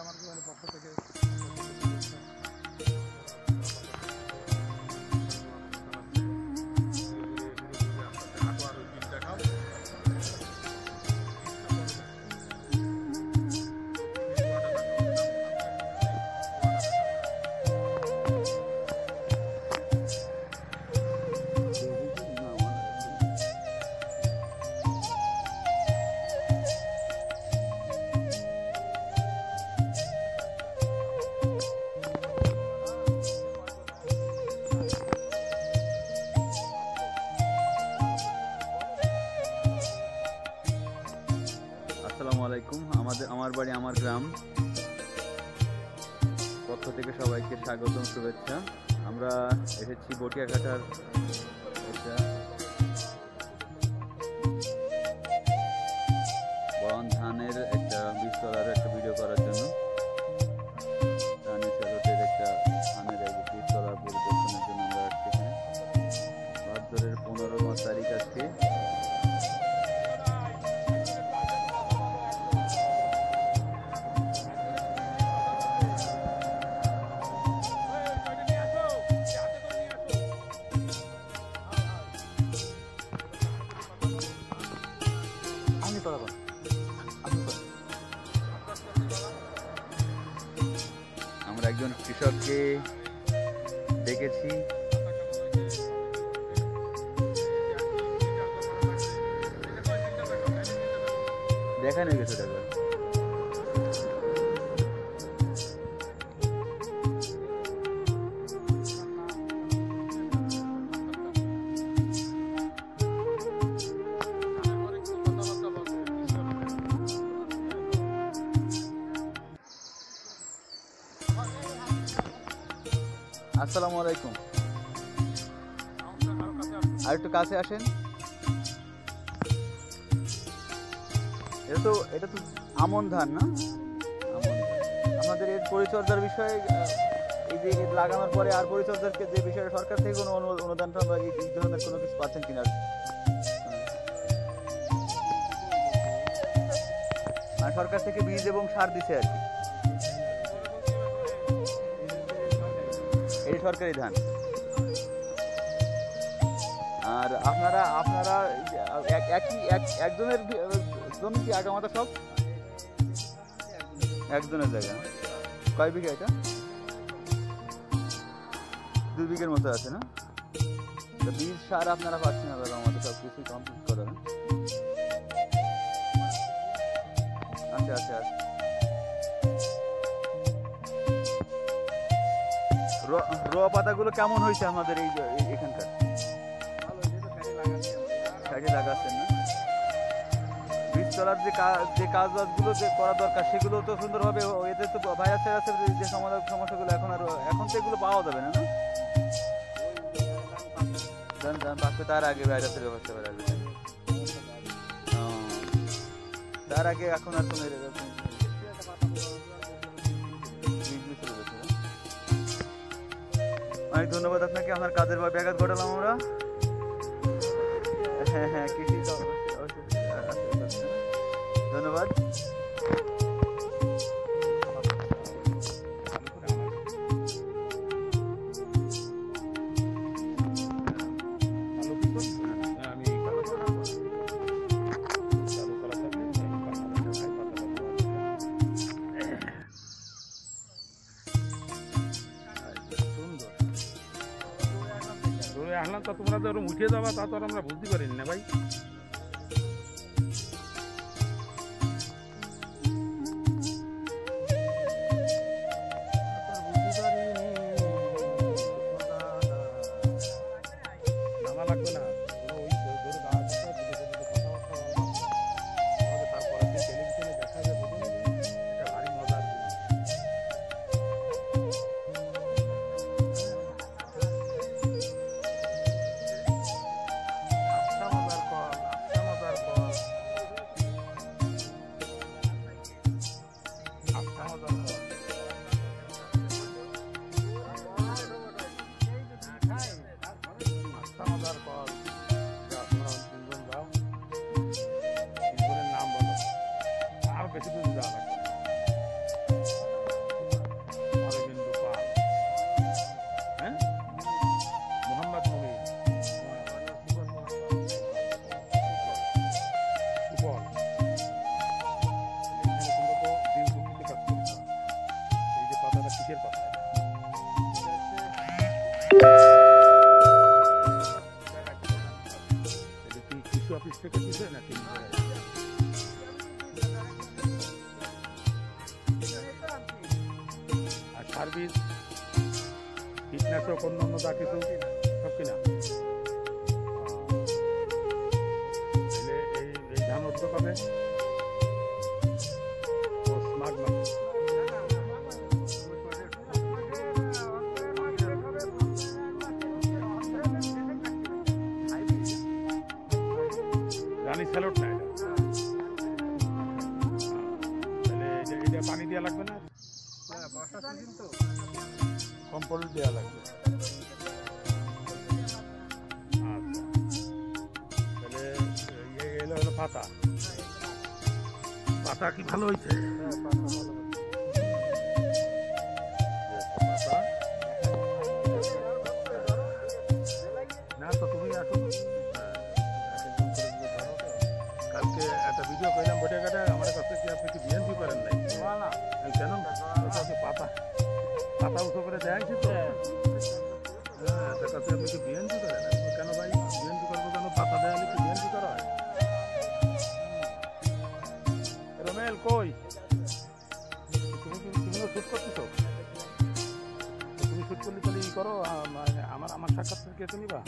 আমার পক্ষ থেকে আসসালামু আলাইকুম। আমার বাড়ি আমার গ্রাম পক্ষ থেকে সবাইকে স্বাগতম, শুভেচ্ছা। আমরা এসেছি বটিয়াঘাটার একটা বন ধানের একটা বীজতলার একটা ভিডিও করার জন্য। একটা ধানের বীজতলা পরিদর্শনের জন্য আমরা আসছি এখানে। ভাদ্রের 15 তারিখ আজকে। আমরা একজন কৃষককে দেখেছি, দেখানো গেছে দেখো। আসসালামু আলাইকুম। আর একটু কাছে আসেন। এটা তো আমন ধান না? আমাদের এর পরিচর্যার বিষয়ে, এই যে লাগানোর পরে আর পরিচর্যার যে বিষয়ে সরকার থেকে কোনো অনুদান বা এই ধরনের কোনো কিছু পাচ্ছেন কিনা? মানে সরকার থেকে বীজ এবং সার দিছে আর কি। এই সরকারি ধান। আর আপনারা একজনের জমি কি আগামাতা সব একজনের জায়গা? কয় বিঘা এটা? 2 বিঘের মতো আছে না? বীজ সার আপনারা পাচ্ছেন না? আমাদের সব কিছু কমপ্লিট করে। আচ্ছা আচ্ছা। রোয়া পাতাগুলো কেমন হয়েছে আমাদের এখানকার? সাইডে লাগাচ্ছেন না? বীজতলার যে কাজবাজগুলো যে করা দরকার সেগুলো তো সুন্দরভাবে, এতে তো ভাইরাসের যে সমস্যাগুলো এখন তো এগুলো পাওয়া যাবে না? তার আগে ভাইরাসের ব্যবস্থা করা যাবে, তার আগে এখন আর কোনো অনেক ধন্যবাদ আপনাকে। আপনার কাজের ব্যাঘাত ঘটালাম আমরা। হ্যাঁ হ্যাঁ, কৃষি ধন্যবাদ। আসলাম তা তোমরা তো উঠে যাবা, তা তো আর আমরা বুঝতে পারিনি না ভাই। নামা লাগবে না। বেশি দূর যাওয়া লাগবে। এটা কি কৃষি অফিস থেকে দিছে নাকি? আর সার্ভিস, কীটনাশক, অন্য যা কিছু সব কিনা? তাহলে এই ধান উঠবে কবে? মাঘ মাস। রানী স্যালট না এটা? তাহলে এটা পানি দেওয়া লাগবে না? কম্পোস্ট দেওয়া লাগবে। আচ্ছা, তাহলে এলো হলো পাতা। পাতা কি ভালো হয়েছে? না তো তুমি আসো, কালকে একটা ভিডিও করলাম বটে কাটা আমার কাছে কি আপনি কি বিএনপি করেন নাই? কেন পাতা পাতা উঠো করে দেখাইছি তো। হ্যাঁ, তার কাছে আপনি কি বিএনপি করেন? কেন ভাই বিএনপি করবো কেন? পাতা দেওয়া কি বিএনপি করা হয়? রমেল কই? তুমি শুট করতেছো? তুমি শুট করলে তাহলে ই করো, আমার সাক্ষাৎকার কেসে নিবা।